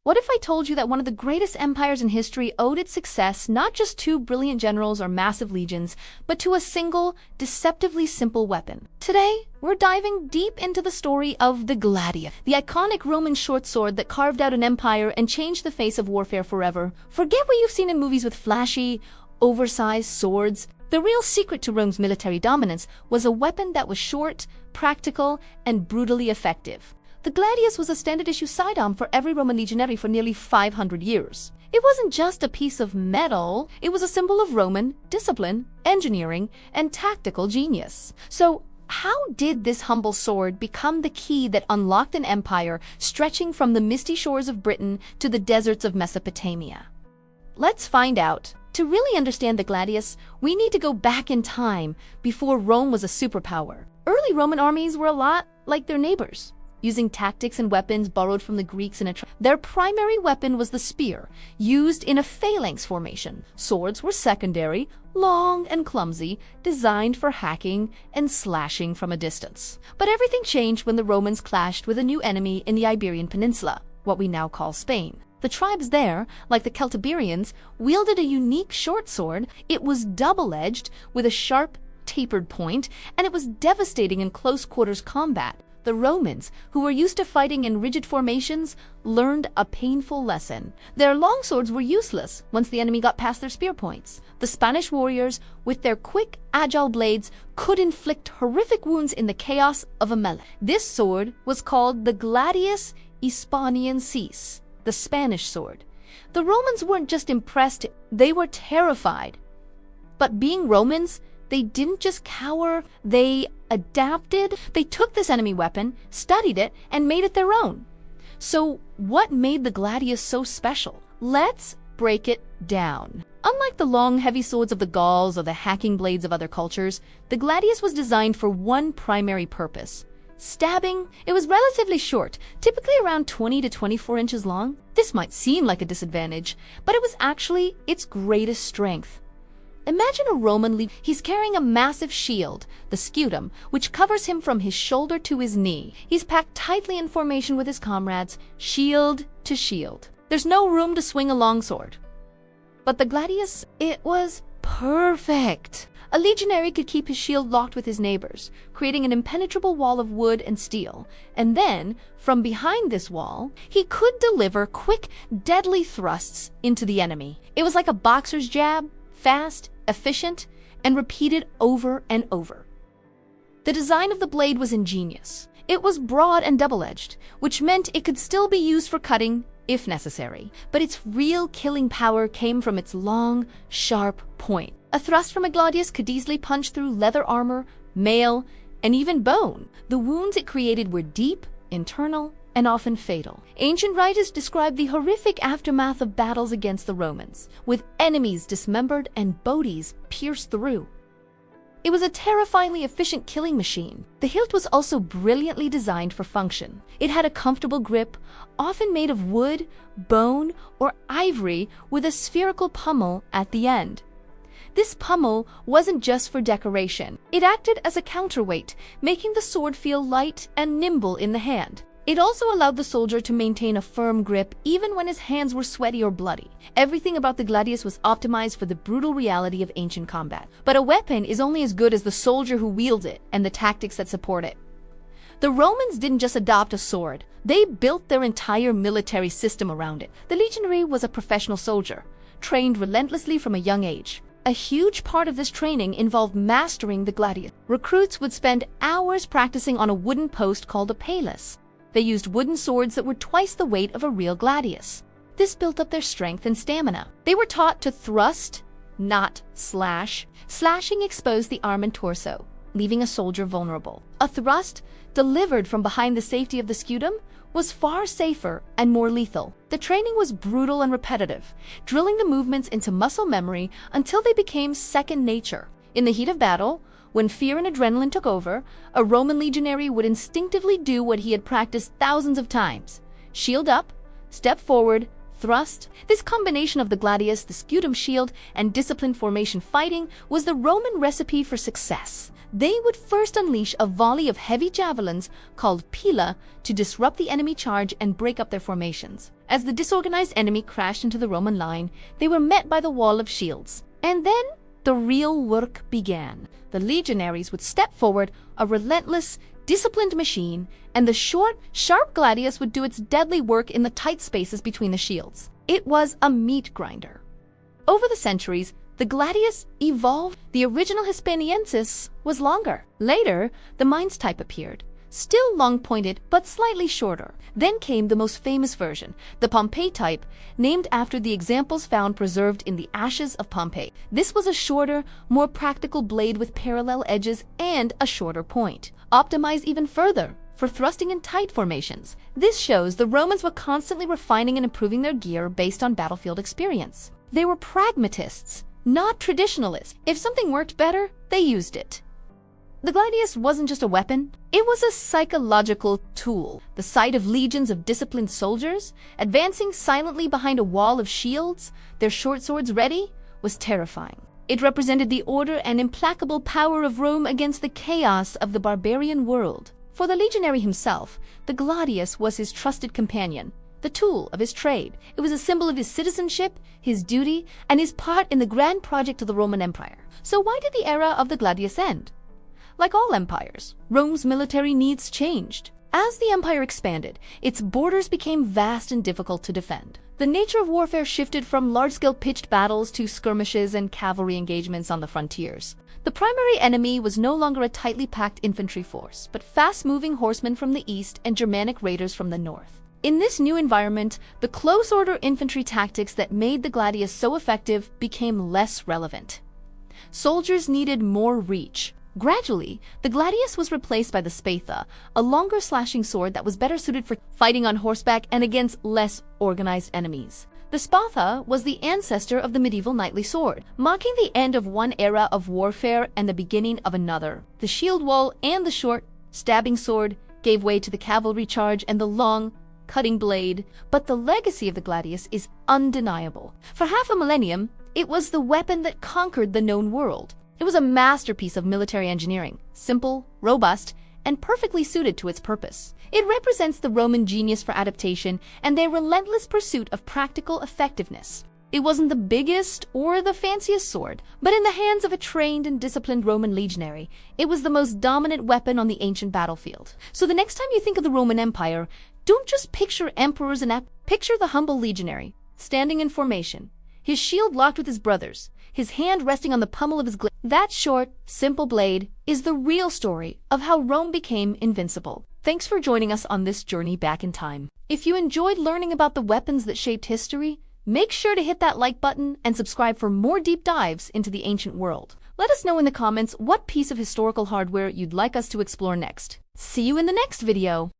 What if I told you that one of the greatest empires in history owed its success not just to brilliant generals or massive legions, but to a single, deceptively simple weapon? Today, we're diving deep into the story of the Gladius, the iconic Roman short sword that carved out an empire and changed the face of warfare forever. Forget what you've seen in movies with flashy, oversized swords. The real secret to Rome's military dominance was a weapon that was short, practical, and brutally effective. The Gladius was a standard-issue sidearm for every Roman legionary for nearly 500 years. It wasn't just a piece of metal, it was a symbol of Roman discipline, engineering, and tactical genius. So, how did this humble sword become the key that unlocked an empire stretching from the misty shores of Britain to the deserts of Mesopotamia? Let's find out. To really understand the Gladius, we need to go back in time before Rome was a superpower. Early Roman armies were a lot like their neighbors, using tactics and weapons borrowed from the Greeks and their primary weapon was the spear, used in a phalanx formation. Swords were secondary, long and clumsy, designed for hacking and slashing from a distance. But everything changed when the Romans clashed with a new enemy in the Iberian Peninsula, what we now call Spain. The tribes there, like the Celtiberians, wielded a unique short sword. It was double-edged with a sharp, tapered point, and it was devastating in close-quarters combat. The Romans, who were used to fighting in rigid formations, learned a painful lesson. Their longswords were useless once the enemy got past their spear points. The Spanish warriors, with their quick, agile blades, could inflict horrific wounds in the chaos of a melee. This sword was called the Gladius Hispaniensis, the Spanish sword. The Romans weren't just impressed, they were terrified. But being Romans, they didn't just cower, they adapted. They took this enemy weapon, studied it, and made it their own. So what made the Gladius so special? Let's break it down. Unlike the long, heavy swords of the Gauls or the hacking blades of other cultures, the Gladius was designed for one primary purpose: stabbing. It was relatively short, typically around 20 to 24 inches long. This might seem like a disadvantage, but it was actually its greatest strength. Imagine a Roman leader. He's carrying a massive shield, the scutum, which covers him from his shoulder to his knee. He's packed tightly in formation with his comrades, shield to shield. There's no room to swing a longsword. But the Gladius, it was perfect. A legionary could keep his shield locked with his neighbors, creating an impenetrable wall of wood and steel. And then, from behind this wall, he could deliver quick, deadly thrusts into the enemy. It was like a boxer's jab, fast, efficient, and repeated over and over. The design of the blade was ingenious. It was broad and double-edged, which meant it could still be used for cutting if necessary, but its real killing power came from its long, sharp point. A thrust from a Gladius could easily punch through leather armor, mail, and even bone. The wounds it created were deep, internal, and often fatal. Ancient writers describe the horrific aftermath of battles against the Romans, with enemies dismembered and bodies pierced through. It was a terrifyingly efficient killing machine. The hilt was also brilliantly designed for function. It had a comfortable grip, often made of wood, bone, or ivory, with a spherical pommel at the end. This pommel wasn't just for decoration. It acted as a counterweight, making the sword feel light and nimble in the hand. It also allowed the soldier to maintain a firm grip even when his hands were sweaty or bloody. Everything about the Gladius was optimized for the brutal reality of ancient combat. But a weapon is only as good as the soldier who wields it and the tactics that support it. The Romans didn't just adopt a sword. They built their entire military system around it. The legionary was a professional soldier, trained relentlessly from a young age. A huge part of this training involved mastering the Gladius. Recruits would spend hours practicing on a wooden post called a palus. They used wooden swords that were twice the weight of a real Gladius. This built up their strength and stamina. They were taught to thrust, not slash. Slashing exposed the arm and torso, leaving a soldier vulnerable. A thrust, delivered from behind the safety of the scutum, was far safer and more lethal. The training was brutal and repetitive, drilling the movements into muscle memory until they became second nature. In the heat of battle, when fear and adrenaline took over, a Roman legionary would instinctively do what he had practiced thousands of times. Shield up, step forward, thrust. This combination of the gladius, the scutum shield, and disciplined formation fighting was the Roman recipe for success. They would first unleash a volley of heavy javelins called pila to disrupt the enemy charge and break up their formations. As the disorganized enemy crashed into the Roman line, they were met by the wall of shields. And then the real work began. The legionaries would step forward, a relentless, disciplined machine, and the short, sharp gladius would do its deadly work in the tight spaces between the shields. It was a meat grinder. Over the centuries, the gladius evolved. The original Hispaniensis was longer. Later, the Mainz type appeared, still long-pointed but slightly shorter. Then came the most famous version, the Pompeii type, named after the examples found preserved in the ashes of Pompeii. This was a shorter, more practical blade with parallel edges and a shorter point, optimized even further for thrusting in tight formations. This shows the Romans were constantly refining and improving their gear based on battlefield experience. They were pragmatists, not traditionalists. If something worked better, they used it. The gladius wasn't just a weapon, it was a psychological tool. The sight of legions of disciplined soldiers advancing silently behind a wall of shields, their short swords ready, was terrifying. It represented the order and implacable power of Rome against the chaos of the barbarian world. For the legionary himself, the gladius was his trusted companion, the tool of his trade. It was a symbol of his citizenship, his duty, and his part in the grand project of the Roman Empire. So why did the era of the gladius end? Like all empires, Rome's military needs changed. As the empire expanded, its borders became vast and difficult to defend. The nature of warfare shifted from large-scale pitched battles to skirmishes and cavalry engagements on the frontiers. The primary enemy was no longer a tightly packed infantry force, but fast-moving horsemen from the east and Germanic raiders from the north. In this new environment, the close-order infantry tactics that made the gladius so effective became less relevant. Soldiers needed more reach. Gradually, the gladius was replaced by the spatha, a longer slashing sword that was better suited for fighting on horseback and against less organized enemies. The spatha was the ancestor of the medieval knightly sword, marking the end of one era of warfare and the beginning of another. The shield wall and the short, stabbing sword gave way to the cavalry charge and the long, cutting blade. But the legacy of the gladius is undeniable. For half a millennium, it was the weapon that conquered the known world. It was a masterpiece of military engineering, simple, robust, and perfectly suited to its purpose. It represents the Roman genius for adaptation and their relentless pursuit of practical effectiveness. It wasn't the biggest or the fanciest sword, but in the hands of a trained and disciplined Roman legionary, it was the most dominant weapon on the ancient battlefield. So the next time you think of the Roman Empire, don't just picture emperors and picture the humble legionary, standing in formation, his shield locked with his brother's, his hand resting on the pommel of his gladius. That short, simple blade is the real story of how Rome became invincible. Thanks for joining us on this journey back in time. If you enjoyed learning about the weapons that shaped history, make sure to hit that like button and subscribe for more deep dives into the ancient world. Let us know in the comments what piece of historical hardware you'd like us to explore next. See you in the next video!